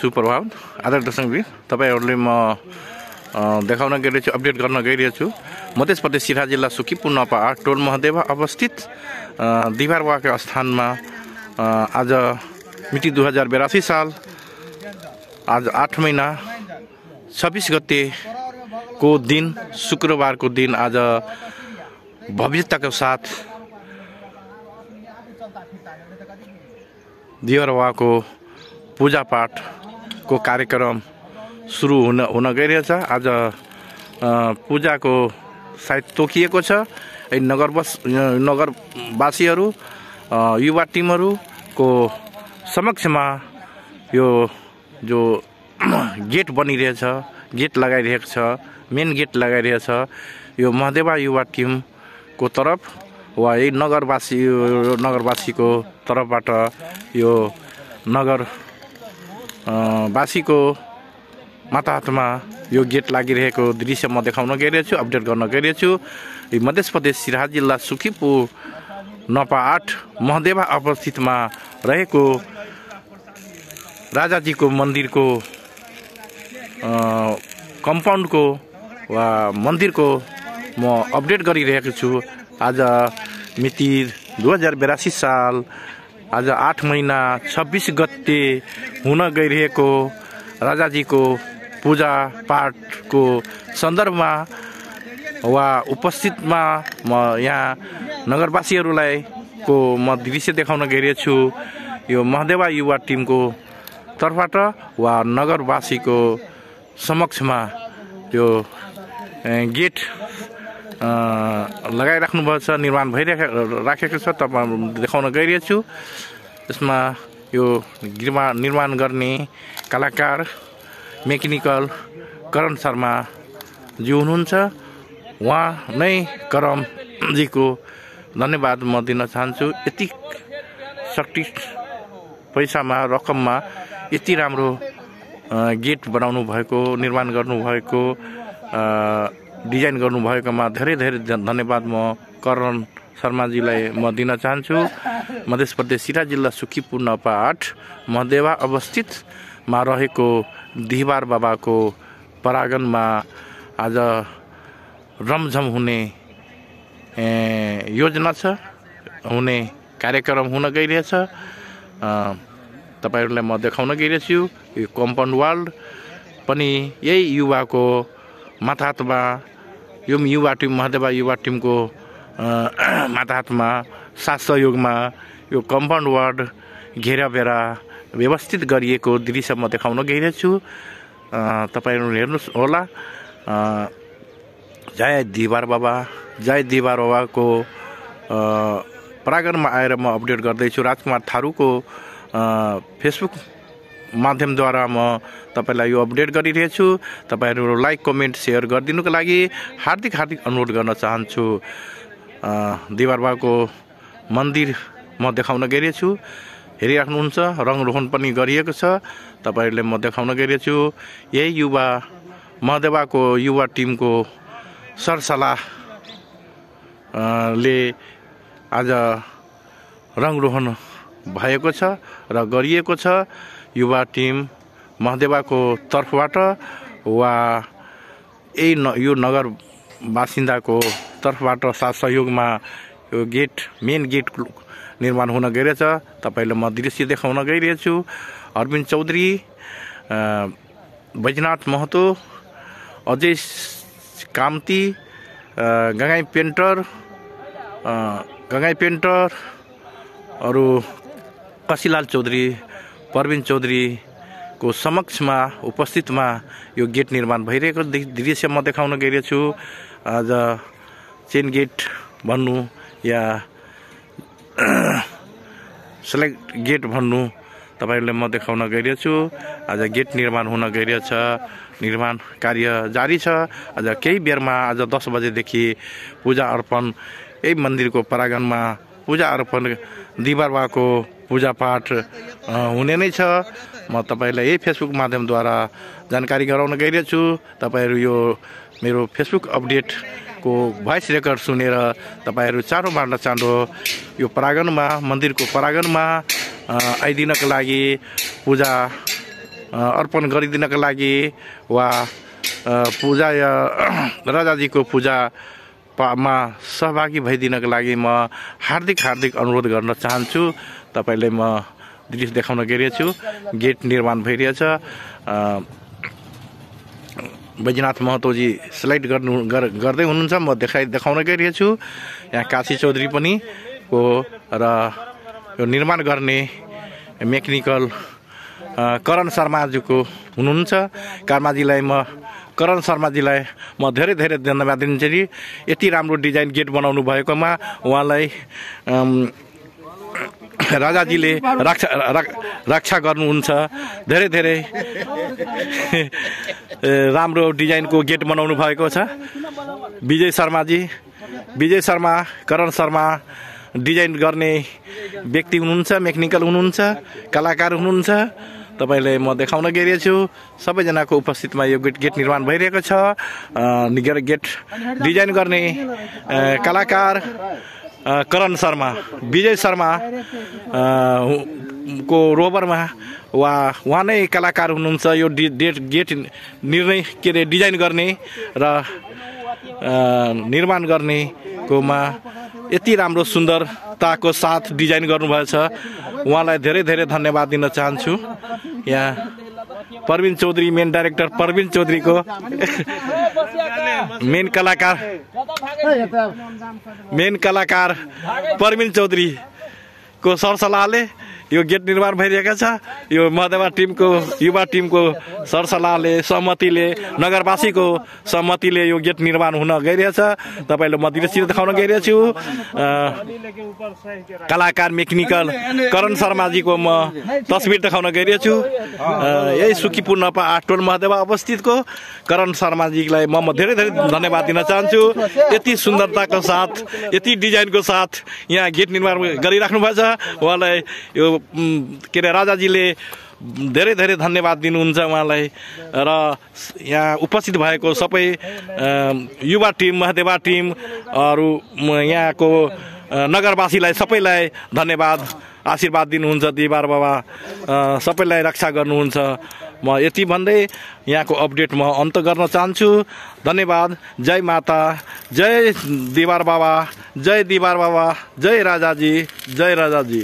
सुप्रभात आदरणीय दर्शकवृन्द, तपाईहरुले म देखाउन गइरहेछु, अपडेट गर्न गइरहेछु मध्य प्रदेश सिराहा जिल्ला सुखीपुर नपा 8 टोल महदेवा अवस्थित दिवारवाका स्थानमा आज मिति 2082 साल आज 8 महिना 26 गते को दिन शुक्रबार को दिन आज भव्यता के साथ दिवारवाको पूजा पाठ को कार्यक्रम सुरु हुन गइरहेछ। आज पूजा को सायद तोकिएको छ। नगरवासीहरु युवा टिमहरु को समक्षमा यो जो गेट बनिरहेछ, गेट लगाइरहेको छ, मेन गेट लगाइरहेछ। यो महदेवा युवा टिम को तरफ वा यही नगरवासी को तरफबाट यो नगरवासी को माताहतमा यो गेट लागिरहेको दृश्य म देखाउन गइरहेछु, अपडेट गर्न गइरहेछु। मध्य प्रदेश सिराहा जिल्ला सुखीपुर नपा 8 महदेवा अवस्थितमा रहेको राजाजी को मंदिर को कंपाउंड को वा मंदिर को म अपडेट गरिरहेको छु। आज मिति 2082 साल आज 8 महिना 26 गते हुन गइरहेको राजाजी को पूजा पाठ को सन्दर्भमा वा उपस्थितमा म यहाँ नगरवासीहरुलाई को म दृश्य देखाउन गइरहेछु। यो महदेवा युवा टिम को तर्फबाट वा नगरवासी को समक्षमा यो गेट लगाइराख्नु भएको छ, निर्माण भइराखेको छ। तपाईहरु देखाउन गइरहेछु। यसमा यो निर्माण गर्ने कलाकार मेकानिकल करण शर्मा जी हुनुहुन्छ। उहाँ नै करम जी को धन्यवाद म दिन चाहन्छु। यति शक्ति पैसामा रकममा यति राम्रो गेट बनाउनु भएको, निर्माण गर्नु भएको, डिजाइन गर्नु भएकोमा धेरै धेरै धन्यवाद म करण शर्मा जीलाई म दिन चाहन्छु। मध्य प्रदेश सिराहा जिल्ला सुखीपुर नपा 8 महदेवा अवस्थित मा रहेको दिवार बाबा को परागनमा आज रमझम हुने योजना छ, हुने कार्यक्रम हुन गइरहेछ। तपाईहरुलाई म देखाउन गइरहेछु। यो कम्पाउन्ड वाल पनि यही युवा को माताहतमा, यो युवा टिम महदेवा युवा टिम को माताहतमा साथ सहयोगमा यो कम्पाउन्ड वाल घेराबेरा व्यवस्थित गरिएको दृश्य म देखाउन गइरहेछु। तपाईहरु हेर्नुस् होला। जय दिवार बाबा, जय दिवार बाबा को प्राङ्गणमा आएर म अपडेट गर्दैछु। राजकुमार थारू को फेसबुक माध्यमद्वारा म तपाईलाई यो अपडेट गरिरहेछु। तपाईहरु लाइक कमेन्ट शेयर गरिदिनुको लागि हार्दिक अनुरोध गर्न चाहन्छु। दिवार बाबाको मन्दिर म देखाउन गइरहेछु। हेरिराख्नुहुन्छ, रङरोहन पनि गरिएको छ। तपाईहरुले म देखाउन गइरहेछु। यही युवा महदेवाको युवा टिमको सरसल्लाह ले आज रङरोहन भएको छ र गरिएको छ। युवा टिम महदेवाको तर्फबाट वा यो नगर बासिन्दाको तर्फबाट साथ सहयोगमा यो गेट, मेन गेट निर्माण हुन गइरहेछ। तपाईले म दृश्य देखाउन गइरहेछु। अरविन्द चौधरी, बैजनाथ महतो, अजय कामती, गंगाई पेन्टर अरु कशीलाल चौधरी, परवीन चौधरी को समक्षमा उपस्थितमा यो गेट निर्माण भइरहेको दृश्य म देखाउन गइरहेछु। आज चेन गेट भन्नु या सेलेक्ट गेट भन्नु तपाईहरुले म देखाउन गइरहेछु। आज गेट निर्माण हुन गइरहेछ। निर्माण कार्य जारी छ। आज केही बेरमा आज 10 बजेदेखि पूजा अर्पण यही मन्दिरको प्राङ्गणमा पूजा अर्पण दिवारवाको पूजा पाठ हुने नै छ। म तपाईलाई यही फेसबुक माध्यमद्वारा जानकारी गराउन गइरहेछु। तपाईहरु यो मेरो फेसबुक अपडेट को भोइस रेकर्ड सुनेर तपाईहरु चाँडोभन्दा चाँडो यो प्राङ्गणमा, मन्दिरको प्राङ्गणमा आइदिनको लागि पूजा अर्पण गरिदिनका लागि वा पूजा या राजाजीको पूजामा सहभागी भइदिनका लागि म हार्दिक अनुरोध गर्न चाहन्छु। तपाईले म दृश्य देखाउन गइरहेको छु। गेट निर्माण भइरहेछ। बैजनाथ महतोजी स्लाइड गर्दै हुनुहुन्छ। म देखाउन गइरहेको छु। यहाँ काशी चौधरी पनि को र यो निर्माण गर्ने मेकानिकल करण शर्माजीको हुनुहुन्छ। करण शर्माजीलाई म धेरै धन्यवाद दिन्छु। यति राम्रो डिजाइन गेट बनाउनु भएकोमा उहाँलाई राजाजीले रक्षा गर्नुहुन्छ। धेरै राम्रो डिजाइनको गेट बनाउनु भएको छ। विजय शर्मा करण शर्मा डिजाइन गर्ने व्यक्ति हुनुहुन्छ, मेकानिकल हुनुहुन्छ, कलाकार हुनुहुन्छ। तपाईले म देखाउन गइरहेको छु। सबैजनाको उपस्थितिमा यो गेट निर्माण भइरहेको छ। गेट डिजाइन गर्ने कलाकार करण शर्मा, विजय शर्मा को रोबरमा उहाँ नै कलाकार हुनुहुन्छ। यो गेट डिजाइन गर्ने र निर्माण गर्ने कोमा यति राम्रो सुन्दरताको साथ डिजाइन गर्नुभएछ। उहाँलाई धेरै धन्यवाद दिन चाहन्छु। यहाँ परवीन चौधरी, मेन डाइरेक्टर परवीन चौधरीको मेन कलाकार परवीन चौधरी को सरसल्लाहले यो गेट निर्माण भइरहेको छ। यो महदेवा टिमको युवा टिमको सरसल्लाहले सहमतिले नगरवासीको सहमतिले यो गेट निर्माण हुन गइरहेछ। तपाईले म दृश्य देखाउन गइरहेको छु। कलाकार मेकानिकल करण शर्माजीको म तस्बिर देखाउन गइरहेको छु। यही सुखीपुर नपा 8 टोल महदेवा अवस्थितको करण शर्माजीलाई म धेरै धन्यवाद दिन चाहन्छु। यति सुन्दरताको साथ, यति डिजाइनको साथ यहाँ गेट निर्माण गरिराख्नु भएको छ। उहाँलाई यो राजाजीले धेरै धन्यवाद दिनुहुन्छ उहाँलाई। र यहाँ उपस्थित भएको सबै युवा टिम, महदेवा टिम अरू यहाँको नगरवासीलाई सबैलाई धन्यवाद, आशीर्वाद दिनुहुन्छ। दिवार बाबा सबैलाई रक्षा गर्नुहुन्छ। म यति भन्दै यहाँको अपडेट म अन्त गर्न चाहन्छु। धन्यवाद। जय माता, जय दिवार बाबा, जय राजाजी, जय राजाजी।